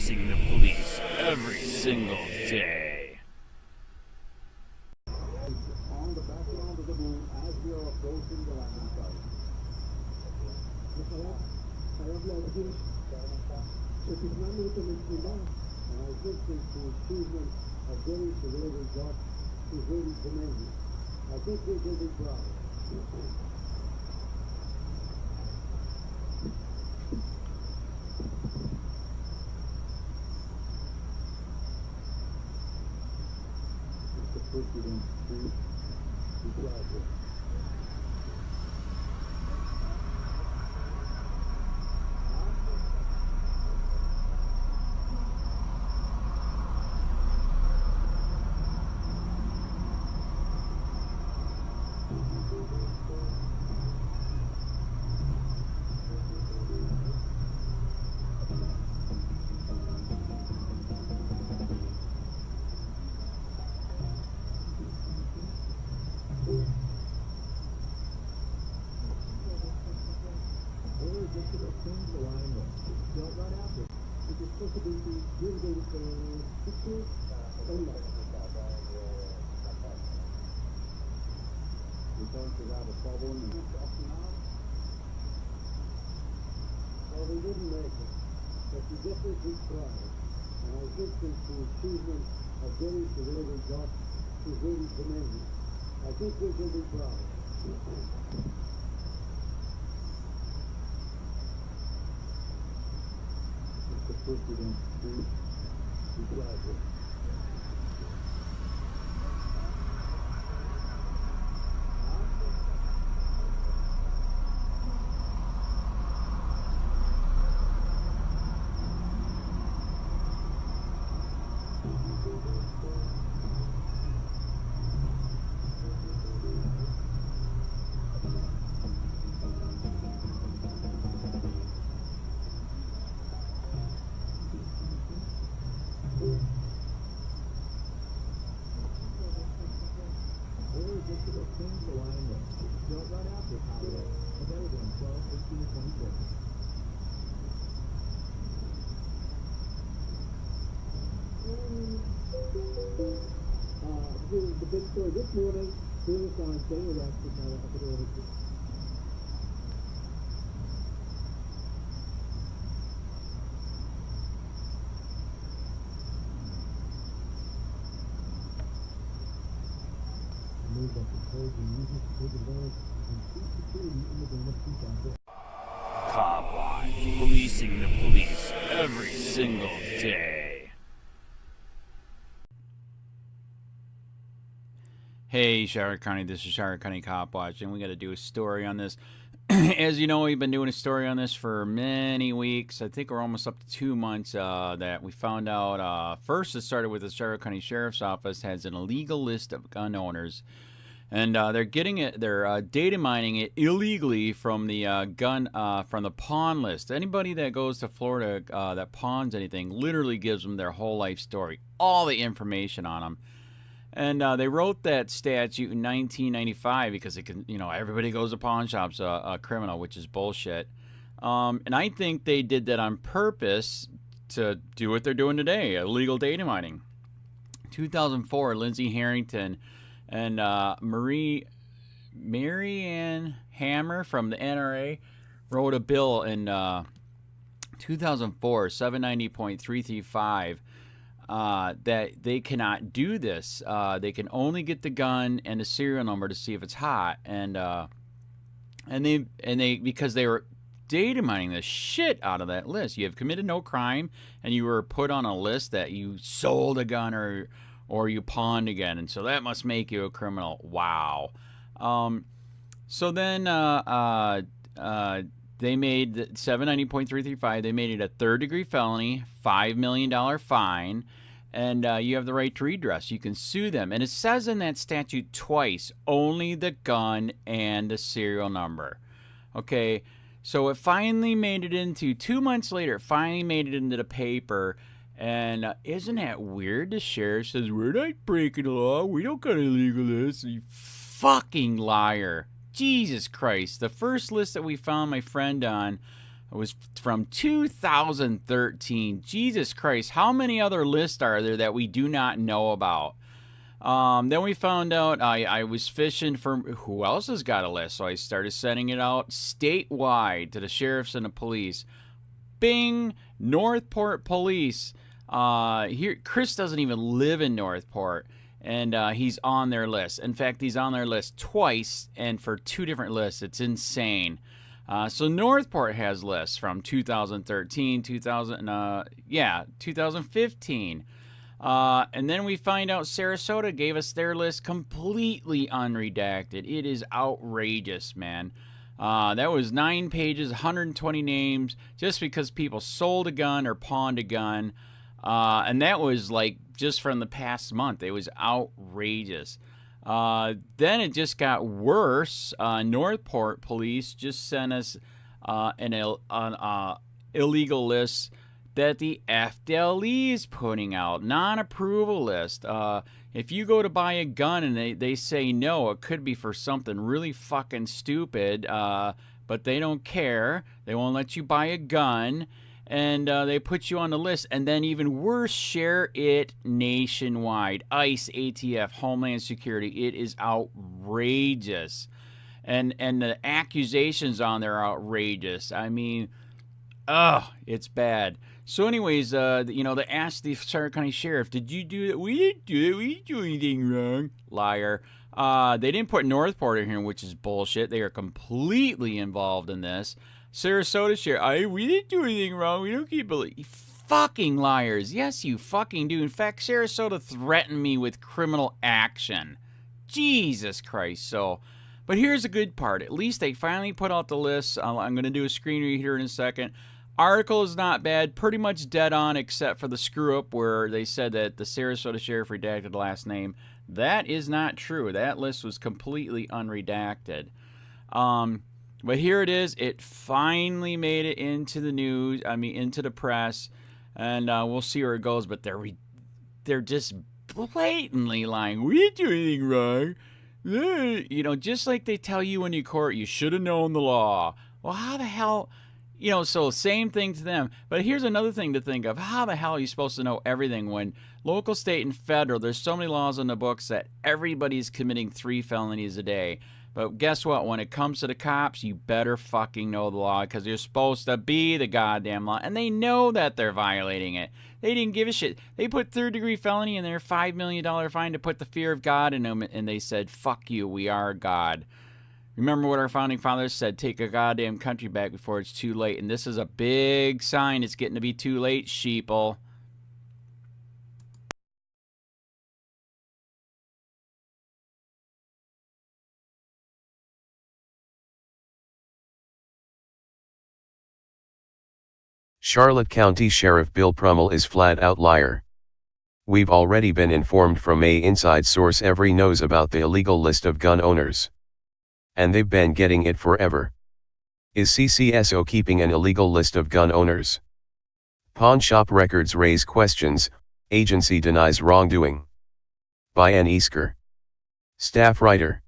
policing the police every single day. On the background of the moon as we are approaching the landing site. Ce qui prend automatiquement un victim to achievement of getting to where we got is really tremendous. I think we can be proud. Mr. President, please be proud. Well, we didn't make it, but we definitely tried. And I think that the achievement of getting to where we got is really tremendous. I think we can be proud. Mr. President, please be proud. The big story this morning, police are getting arrested now at the door. Copwatch, policing the police every single day. Hey, Shower County, this is Shower County Copwatch, and we got to do a story on this. As you know, we've been doing a story on this for many weeks. I think we're almost up to 2 months that we found out. First, it started with the Shower County Sheriff's Office has an illegal list of gun owners, and they're getting it. They're data mining it illegally from the from the pawn list. Anybody that goes to Florida that pawns anything literally gives them their whole life story, all the information on them. And they wrote that statute in 1995 because it can, everybody goes to pawn shops, a criminal, which is bullshit. And I think they did that on purpose to do what they're doing today, illegal data mining. 2004, Lindsay Harrington and Mary Ann Hammer from the NRA wrote a bill in 2004, 790.335. That they cannot do this. They can only get the gun and the serial number to see if it's hot, and they because they were data mining the shit out of that list. You have committed no crime, and you were put on a list that you sold a gun or you pawned a gun, and so that must make you a criminal. Wow. So then they made 790.335. They made it a third-degree felony, $5 million fine, and you have the right to redress. You can sue them. And it says in that statute twice, only the gun and the serial number. Okay, so it finally made it into, 2 months later, it finally made it into the paper. And isn't that weird? The sheriff says, we're not breaking the law. We don't got illegal list. You fucking liar. Jesus Christ. The first list that we found my friend on It was from 2013. Jesus Christ, how many other lists are there that we do not know about? Then we found out I was fishing for who else has got a list, so I started sending it out statewide to the sheriffs and the police. Bing, Northport Police. Here, Chris doesn't even live in Northport, and he's on their list. In fact, he's on their list twice, and for 2 different lists. It's insane. So Northport has lists from 2013, 2015. And then we find out Sarasota gave us their list completely unredacted. It is outrageous, man. That was 9 pages, 120 names, just because people sold a gun or pawned a gun. And that was like just from the past month. It was outrageous. Then it just got worse. Northport Police just sent us an illegal list that the FDLE is putting out, non-approval list. If you go to buy a gun and they say no, it could be for something really fucking stupid, but they don't care. They won't let you buy a gun, and they put you on the list. And then even worse, share it nationwide. ICE, ATF, Homeland Security. It is outrageous. And the accusations on there are outrageous. I mean, it's bad. So anyways, they asked the Stark County Sheriff, did you do it? We didn't do it. We didn't do anything wrong. Liar. They didn't put Northport in here, which is bullshit. They are completely involved in this. Sarasota Sheriff, we didn't do anything wrong. We don't keep believing. Fucking liars. Yes, you fucking do. In fact, Sarasota threatened me with criminal action. Jesus Christ. But here's the good part. At least they finally put out the list. I'm going to do a screen read here in a second. Article is not bad, pretty much dead on, except for the screw up where they said that the Sarasota Sheriff redacted the last name. That is not true. That list was completely unredacted. But here it is. It finally made it into the news. Into the press, and we'll see where it goes. But they're just blatantly lying. We didn't do anything wrong. Just like they tell you when you court, you should have known the law. Well, how the hell? So same thing to them. But here's another thing to think of. How the hell are you supposed to know everything when local, state, and federal, there's so many laws in the books that everybody's committing 3 felonies a day. But guess what? When it comes to the cops, you better fucking know the law because you're supposed to be the goddamn law. And they know that they're violating it. They didn't give a shit. They put 3rd-degree felony in their $5 million fine to put the fear of God in them. And they said, fuck you, we are God. Remember what our founding fathers said, take a goddamn country back before it's too late. And this is a big sign it's getting to be too late, sheeple. Charlotte County Sheriff Bill Prummell is flat-out liar. We've already been informed from a inside source every knows about the illegal list of gun owners. And they've been getting it forever. Is CCSO keeping an illegal list of gun owners? Pawn shop records raise questions, agency denies wrongdoing. By Ann Easker. Staff writer.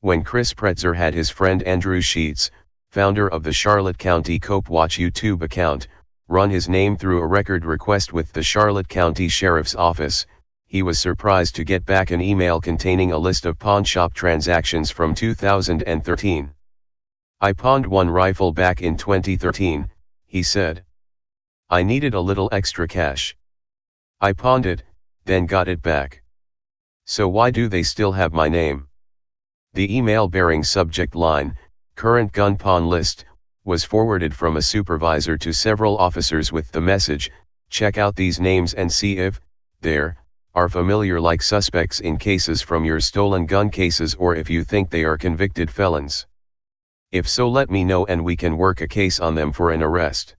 When Chris Pretzer had his friend Andrew Sheets, founder of the Charlotte County Copwatch YouTube account, run his name through a record request with the Charlotte County Sheriff's Office, he was surprised to get back an email containing a list of pawn shop transactions from 2013. I pawned one rifle back in 2013, he said. I needed a little extra cash. I pawned it, then got it back. So why do they still have my name? The email bearing subject line, current gun pawn list, was forwarded from a supervisor to several officers with the message, check out these names and see if, there, are familiar like suspects in cases from your stolen gun cases or if you think they are convicted felons. If so, let me know and we can work a case on them for an arrest.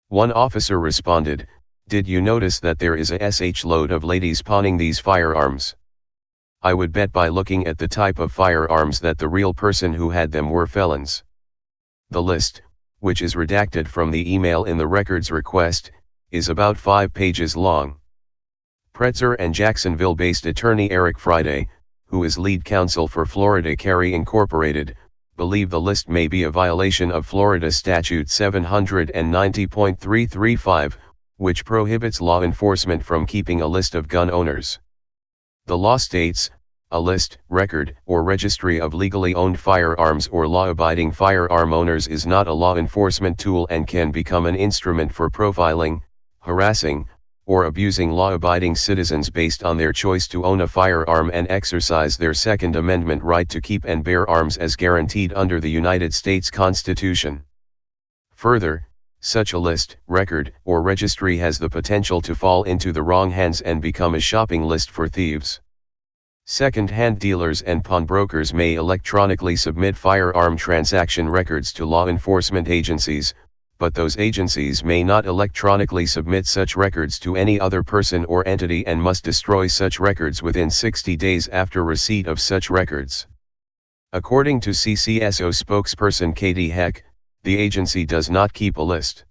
One officer responded, did you notice that there is a SH load of ladies pawning these firearms? I would bet by looking at the type of firearms that the real person who had them were felons. The list, which is redacted from the email in the records request, is about 5 pages long. Pretzer and Jacksonville-based attorney Eric Friday, who is lead counsel for Florida Carry Incorporated, believe the list may be a violation of Florida Statute 790.335, which prohibits law enforcement from keeping a list of gun owners. The law states, a list, record, or registry of legally owned firearms or law-abiding firearm owners is not a law enforcement tool and can become an instrument for profiling, harassing, or abusing law-abiding citizens based on their choice to own a firearm and exercise their Second Amendment right to keep and bear arms as guaranteed under the United States Constitution. Further, such a list, record, or registry has the potential to fall into the wrong hands and become a shopping list for thieves. Second-hand dealers and pawnbrokers may electronically submit firearm transaction records to law enforcement agencies, but those agencies may not electronically submit such records to any other person or entity and must destroy such records within 60 days after receipt of such records. According to CCSO spokesperson Katie Heck, the agency does not keep a list.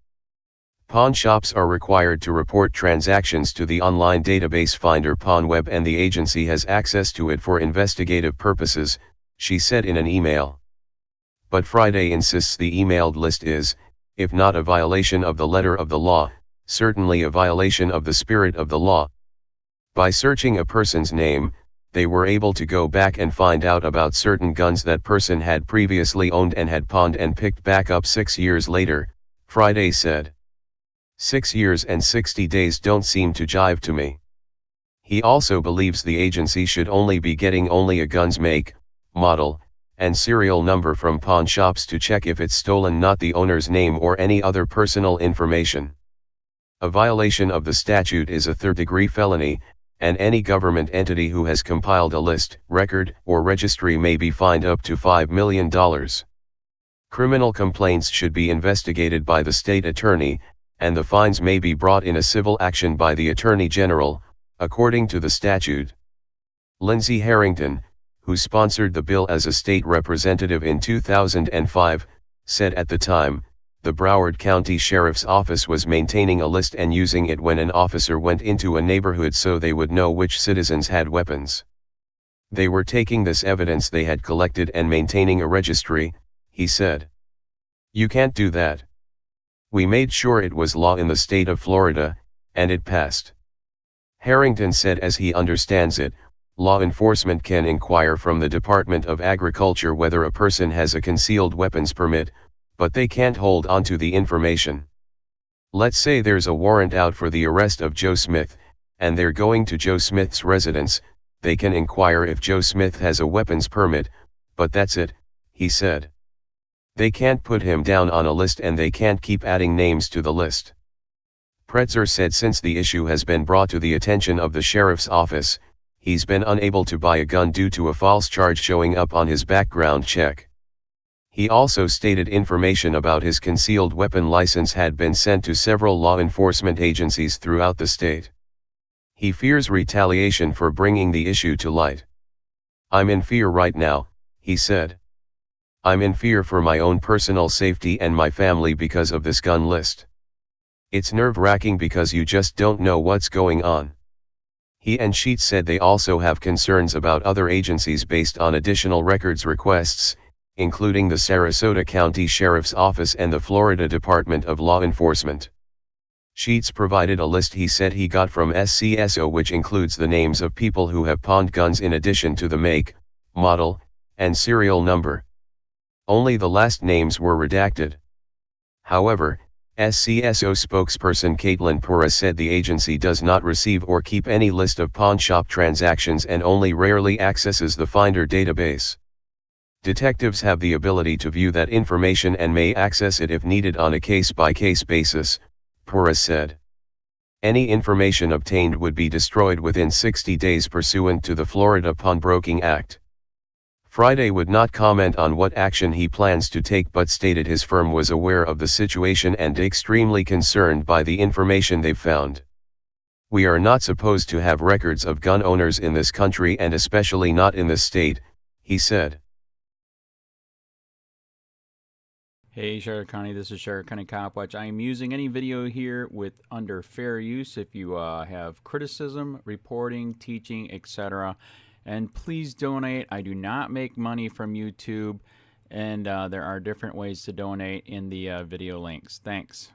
Pawn shops are required to report transactions to the online database Finder PawnWeb, and the agency has access to it for investigative purposes, she said in an email. But Friday insists the emailed list is, if not a violation of the letter of the law, certainly a violation of the spirit of the law. By searching a person's name, they were able to go back and find out about certain guns that person had previously owned and had pawned and picked back up 6 years later, Friday said. 6 years and 60 days don't seem to jive to me. He also believes the agency should only be getting only a gun's make, model, and serial number from pawn shops to check if it's stolen, not the owner's name or any other personal information. A violation of the statute is a third-degree felony, and any government entity who has compiled a list, record, or registry may be fined up to $5 million. Criminal complaints should be investigated by the state attorney, and the fines may be brought in a civil action by the Attorney General, according to the statute. Lindsey Harrington, who sponsored the bill as a state representative in 2005, said at the time, the Broward County Sheriff's Office was maintaining a list and using it when an officer went into a neighborhood so they would know which citizens had weapons. They were taking this evidence they had collected and maintaining a registry, he said. You can't do that. We made sure it was law in the state of Florida, and it passed. Harrington said as he understands it, law enforcement can inquire from the Department of Agriculture whether a person has a concealed weapons permit, but they can't hold onto the information. Let's say there's a warrant out for the arrest of Joe Smith, and they're going to Joe Smith's residence, they can inquire if Joe Smith has a weapons permit, but that's it, he said. They can't put him down on a list and they can't keep adding names to the list. Pretzer said since the issue has been brought to the attention of the sheriff's office, he's been unable to buy a gun due to a false charge showing up on his background check. He also stated information about his concealed weapon license had been sent to several law enforcement agencies throughout the state. He fears retaliation for bringing the issue to light. I'm in fear right now, he said. I'm in fear for my own personal safety and my family because of this gun list. It's nerve-wracking because you just don't know what's going on. He and Sheets said they also have concerns about other agencies based on additional records requests, including the Sarasota County Sheriff's Office and the Florida Department of Law Enforcement. Sheets provided a list he said he got from SCSO which includes the names of people who have pawned guns in addition to the make, model, and serial number. Only the last names were redacted. However, SCSO spokesperson Caitlin Pura said the agency does not receive or keep any list of pawn shop transactions and only rarely accesses the Finder database. Detectives have the ability to view that information and may access it if needed on a case-by-case basis, Pura said. Any information obtained would be destroyed within 60 days pursuant to the Florida Pawnbroking Act. Friday would not comment on what action he plans to take but stated his firm was aware of the situation and extremely concerned by the information they've found. We are not supposed to have records of gun owners in this country and especially not in this state, he said. Hey Charlotte County, this is Charlotte County Copwatch. I am using any video here with under fair use if you have criticism, reporting, teaching, etc. And please donate. I do not make money from YouTube. And there are different ways to donate in the video links. Thanks.